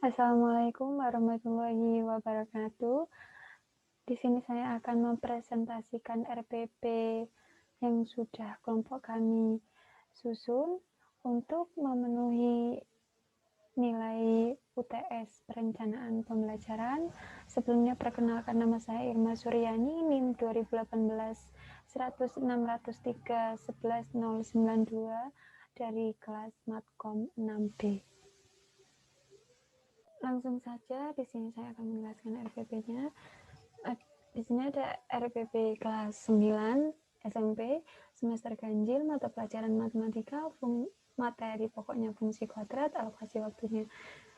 Assalamualaikum warahmatullahi wabarakatuh. Di sini saya akan mempresentasikan RPP yang sudah kelompok kami susun untuk memenuhi nilai UTS perencanaan pembelajaran. Sebelumnya perkenalkan, nama saya Irma Suryani, NIM 2018 10603 11092 dari kelas Matkom 6B. Langsung saja, di sini saya akan menjelaskan RPP-nya. Di sini ada RPP kelas 9 SMP, semester ganjil, mata pelajaran matematika, materi pokoknya fungsi kuadrat, alokasi waktunya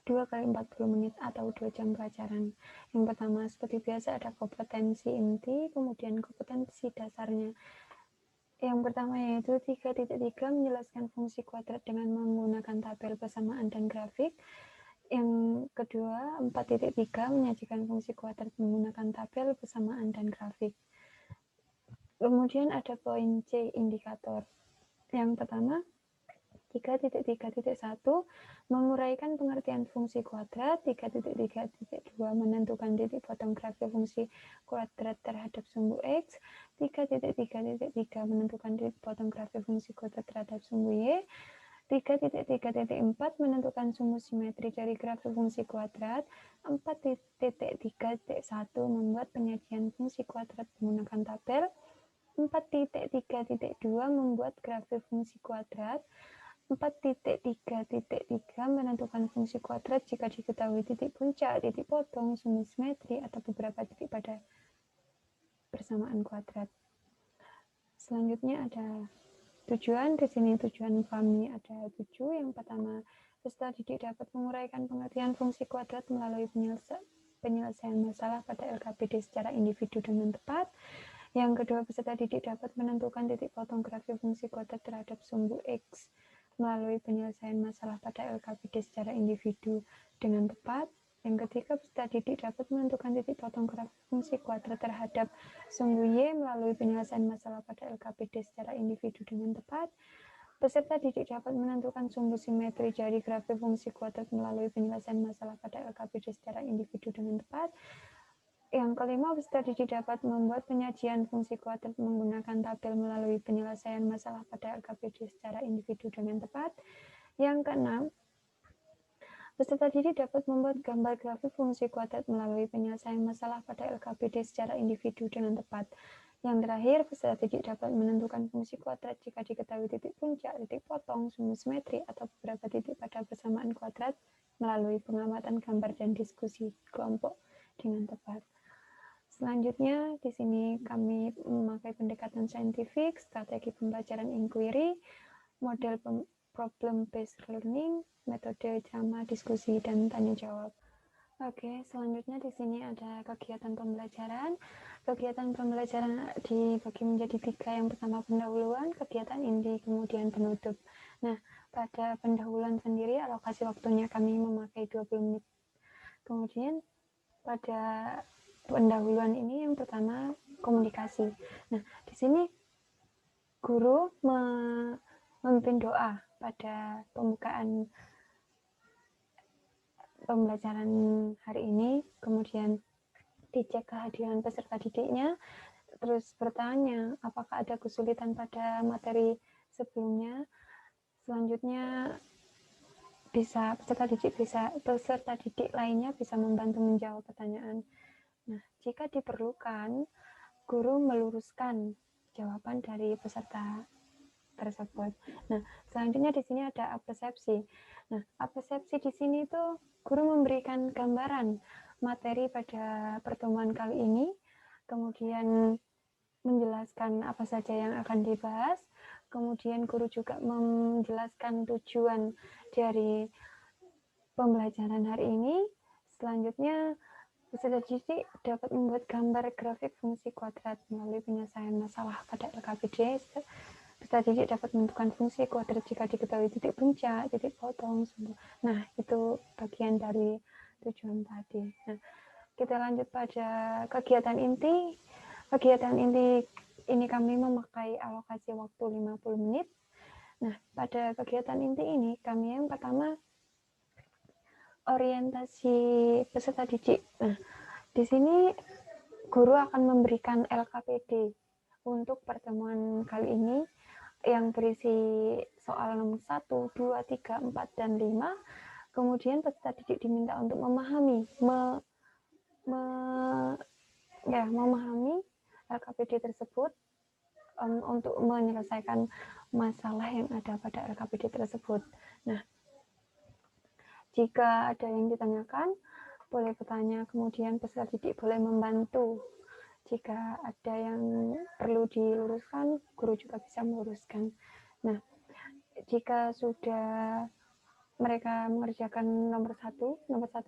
2 kali 40 menit atau 2 jam pelajaran. Yang pertama, seperti biasa ada kompetensi inti, kemudian kompetensi dasarnya. Yang pertama yaitu 3.3 menjelaskan fungsi kuadrat dengan menggunakan tabel persamaan dan grafik. Yang kedua, 4.3 menyajikan fungsi kuadrat menggunakan tabel persamaan dan grafik. Kemudian ada poin C, indikator. Yang pertama, 3.3.1 menguraikan pengertian fungsi kuadrat, 3.3.2 menentukan titik potong grafik fungsi kuadrat terhadap sumbu X, 3.3.3 menentukan titik potong grafik fungsi kuadrat terhadap sumbu Y, 3.3.4 menentukan sumbu simetri dari grafik fungsi kuadrat, 4.3.1 membuat penyajian fungsi kuadrat menggunakan tabel, 4.3.2 membuat grafik fungsi kuadrat, 4.3.3 menentukan fungsi kuadrat jika diketahui titik puncak, titik potong, sumbu simetri, atau beberapa titik pada persamaan kuadrat. Selanjutnya ada tujuan. Di sini tujuan kami ada 7. Yang pertama, peserta didik dapat menguraikan pengertian fungsi kuadrat melalui penyelesaian masalah pada LKPD secara individu dengan tepat. Yang kedua, peserta didik dapat menentukan titik potong grafik fungsi kuadrat terhadap sumbu X melalui penyelesaian masalah pada LKPD secara individu dengan tepat. Yang ketiga, peserta didik dapat menentukan titik potong grafik fungsi kuadrat terhadap sumbu Y melalui penyelesaian masalah pada LKPD secara individu dengan tepat. Peserta didik dapat menentukan sumbu simetri dari grafik fungsi kuadrat melalui penyelesaian masalah pada LKPD secara individu dengan tepat. Yang kelima, peserta didik dapat membuat penyajian fungsi kuadrat menggunakan tabel melalui penyelesaian masalah pada LKPD secara individu dengan tepat. Yang keenam, peserta didik dapat membuat gambar grafik fungsi kuadrat melalui penyelesaian masalah pada LKPD secara individu dengan tepat. Yang terakhir, peserta didik dapat menentukan fungsi kuadrat jika diketahui titik puncak, titik potong, sumbu simetri, atau beberapa titik pada persamaan kuadrat melalui pengamatan gambar dan diskusi kelompok dengan tepat. Selanjutnya, di sini kami memakai pendekatan saintifik, strategi pembelajaran inquiry, model problem-based learning, metode drama, diskusi, dan tanya jawab. Oke, selanjutnya di sini ada kegiatan pembelajaran. Kegiatan pembelajaran dibagi menjadi 3. Yang pertama pendahuluan, kegiatan inti, kemudian penutup. Nah, pada pendahuluan sendiri alokasi waktunya kami memakai 20 menit. Kemudian pada pendahuluan ini yang pertama komunikasi. Nah, di sini guru memimpin doa pada pembukaan pembelajaran hari ini, kemudian dicek kehadiran peserta didiknya, terus bertanya apakah ada kesulitan pada materi sebelumnya. Selanjutnya peserta didik lainnya bisa membantu menjawab pertanyaan. Nah, jika diperlukan, guru meluruskan jawaban dari peserta tersebut. Nah, selanjutnya di sini ada apersepsi. Nah, apersepsi di sini itu guru memberikan gambaran materi pada pertemuan kali ini, kemudian menjelaskan apa saja yang akan dibahas, kemudian guru juga menjelaskan tujuan dari pembelajaran hari ini. Selanjutnya, peserta didik dapat membuat gambar grafik fungsi kuadrat melalui penyelesaian masalah pada LKPD. Peserta didik dapat menentukan fungsi kuadrat jika diketahui titik puncak, titik potong. Nah, itu bagian dari tujuan tadi. Nah, kita lanjut pada kegiatan inti. Kegiatan inti ini kami memakai alokasi waktu 50 menit. Nah, pada kegiatan inti ini kami yang pertama orientasi peserta didik. Nah, di sini guru akan memberikan LKPD untuk pertemuan kali ini yang berisi soal nomor 1, 2, 3, 4, dan 5. Kemudian peserta didik diminta untuk memahami memahami LKPD tersebut untuk menyelesaikan masalah yang ada pada LKPD tersebut. Nah, jika ada yang ditanyakan, boleh bertanya, kemudian peserta didik boleh membantu. Jika ada yang perlu diluruskan, guru juga bisa meluruskan. Nah, jika sudah mereka mengerjakan nomor satu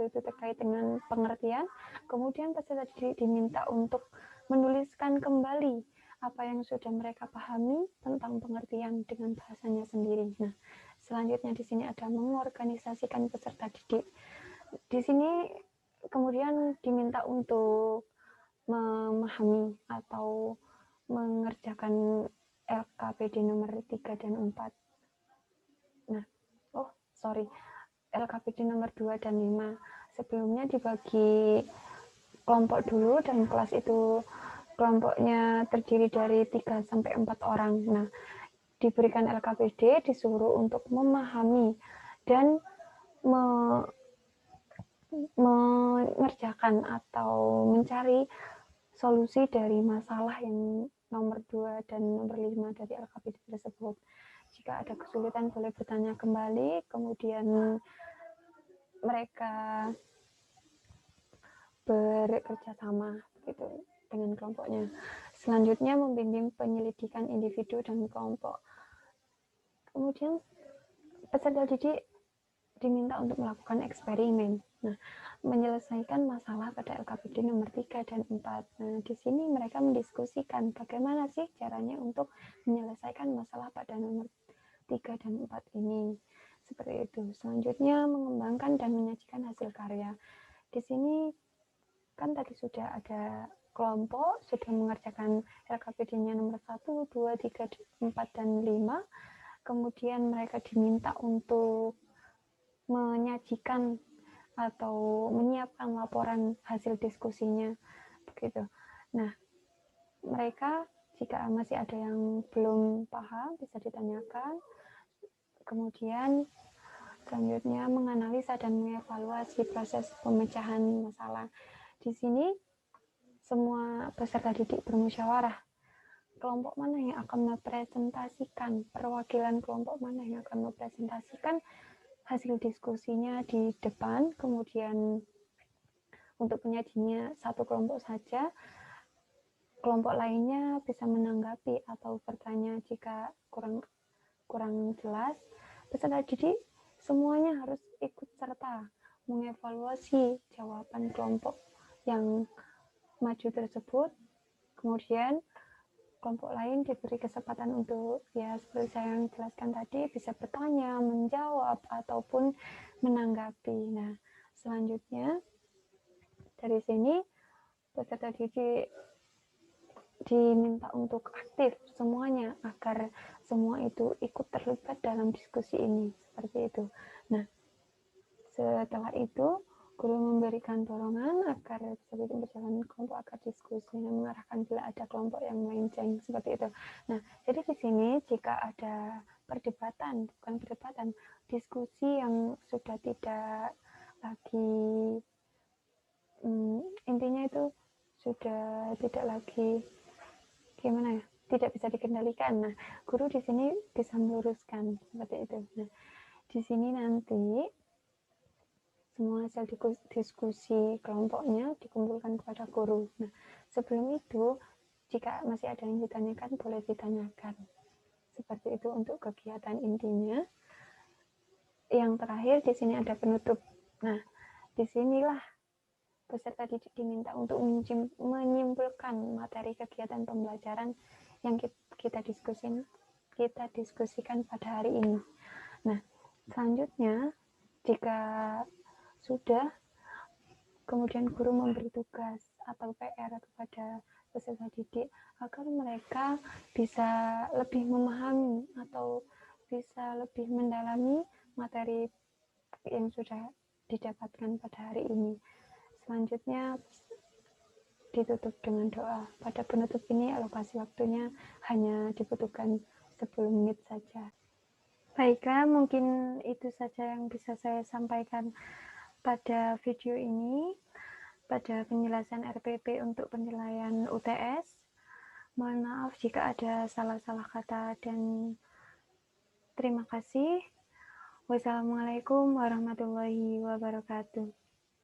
itu terkait dengan pengertian, kemudian peserta didik diminta untuk menuliskan kembali apa yang sudah mereka pahami tentang pengertian dengan bahasanya sendiri. Nah, selanjutnya di sini ada mengorganisasikan peserta didik. Di sini kemudian diminta untuk memahami atau mengerjakan LKPD nomor 3 dan 4. Nah, LKPD nomor 2 dan 5. Sebelumnya dibagi kelompok dulu, dan kelas itu kelompoknya terdiri dari 3 sampai 4 orang. Nah, diberikan LKPD, disuruh untuk memahami dan mengerjakan atau mencari solusi dari masalah yang nomor 2 dan nomor 5 dari LKPD tersebut. Jika ada kesulitan boleh bertanya kembali, kemudian mereka bekerja sama gitu dengan kelompoknya. Selanjutnya membimbing penyelidikan individu dan kelompok. Kemudian peserta didik diminta untuk melakukan eksperimen. Nah, menyelesaikan masalah pada LKPD nomor 3 dan 4. Nah, di sini mereka mendiskusikan bagaimana sih caranya untuk menyelesaikan masalah pada nomor 3 dan 4 ini. Seperti itu. Selanjutnya mengembangkan dan menyajikan hasil karya. Di sini kan tadi sudah ada kelompok, sudah mengerjakan LKPD-nya nomor 1, 2, 3, 4, dan 5. Kemudian mereka diminta untuk menyajikan atau menyiapkan laporan hasil diskusinya begitu. Nah, mereka jika masih ada yang belum paham bisa ditanyakan. Kemudian selanjutnya menganalisa dan mengevaluasi proses pemecahan masalah. Di sini semua peserta didik bermusyawarah kelompok mana yang akan mempresentasikan, perwakilan kelompok mana yang akan mempresentasikan hasil diskusinya di depan, kemudian untuk penyajinya satu kelompok saja, kelompok lainnya bisa menanggapi atau bertanya jika kurang jelas. Peserta didik semuanya harus ikut serta mengevaluasi jawaban kelompok yang maju tersebut. Kemudian kelompok lain diberi kesempatan untuk, ya seperti saya yang jelaskan tadi, bisa bertanya, menjawab, ataupun menanggapi. Nah, selanjutnya dari sini peserta didik diminta untuk aktif semuanya agar semua itu ikut terlibat dalam diskusi ini, seperti itu. Nah, setelah itu guru memberikan dorongan agar bisa berjalan kelompok, agar diskusinya mengarahkan bila ada kelompok yang melenceng, seperti itu. Nah, jadi di sini jika ada diskusi yang sudah tidak lagi intinya itu sudah tidak lagi tidak bisa dikendalikan. Nah, guru di sini bisa meluruskan seperti itu. Nah, di sini nanti semua hasil diskusi kelompoknya dikumpulkan kepada guru. Nah, sebelum itu jika masih ada yang ditanyakan boleh ditanyakan. Seperti itu untuk kegiatan intinya. Yang terakhir di sini ada penutup. Nah, disinilah peserta didik diminta untuk menyimpulkan materi kegiatan pembelajaran yang kita diskusikan pada hari ini. Nah, selanjutnya jika sudah, kemudian guru memberi tugas atau PR kepada peserta didik agar mereka bisa lebih memahami atau bisa lebih mendalami materi yang sudah didapatkan pada hari ini. Selanjutnya ditutup dengan doa. Pada penutup ini alokasi waktunya hanya dibutuhkan 10 menit saja. Baiklah, mungkin itu saja yang bisa saya sampaikan pada video ini, pada penjelasan RPP untuk penilaian UTS. Mohon maaf jika ada salah-salah kata dan terima kasih. Wassalamualaikum warahmatullahi wabarakatuh.